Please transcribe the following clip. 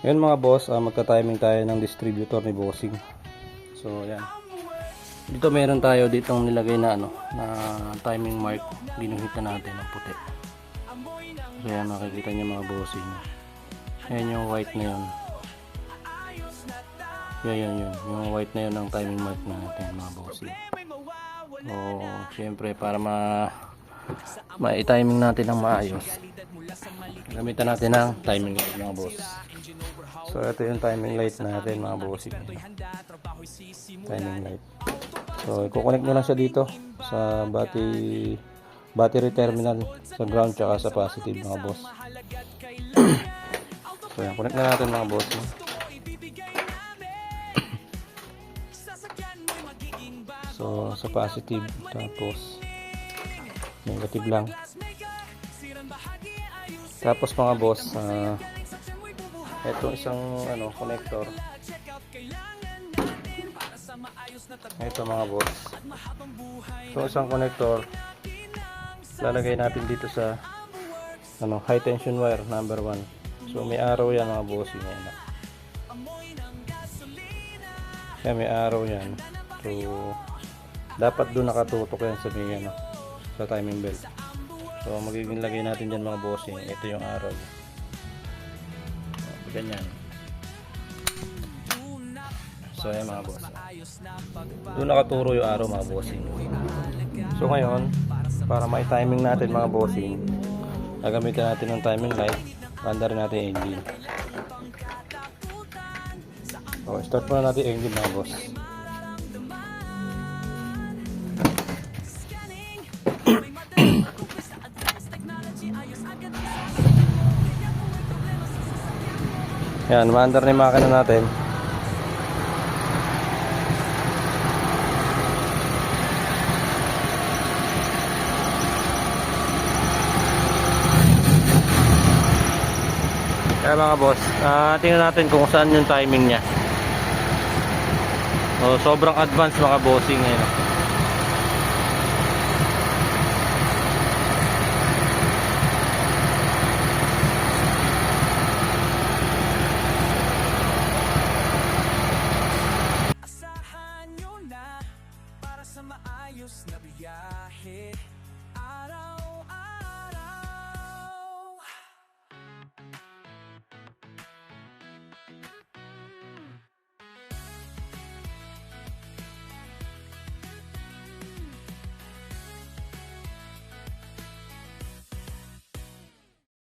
Ngayon mga boss, magta-timing tayo ng distributor ni Bossing. So yan. Dito meron tayo ditong nilagay na na timing mark. Ginuhitan natin ng puti. So yan, makikita niyo mga Bossing. Ayan yung white na yun. Yan. Yung white na yun ang timing mark natin mga Bossing. So syempre para ma-timing natin ng maayos, gamitan natin ng timing light mga boss. So ito yung timing light natin mga boss. Timing light. So i-connect nyo lang siya dito sa battery terminal, sa ground tsaka sa positive mga boss. So yan, connect na natin mga boss. So sa positive, tapos negative lang. Tapos mga boss, ito isang connector. Ito mga boss. So isang connector lalagay natin dito sa high tension wire number 1. So may arrow yan mga boss, yun. Kaya may arrow yan. So dapat doon nakatutok yan sa may sa timing belt. So magiging lagay natin dyan mga bossing. Ito yung arrow. Ganyan. So ayan mga boss. Doon nakaturo yung arrow mga bossing. So ngayon, para may timing natin mga bossing, gagamitan natin ng timing light. Banda rin natin yung engine. So start muna natin yung engine mga boss. Yan, maandar na yung makina natin. Kaya mga boss, tingnan natin kung saan yung timing niya. So, sobrang advanced mga bossing ngayon.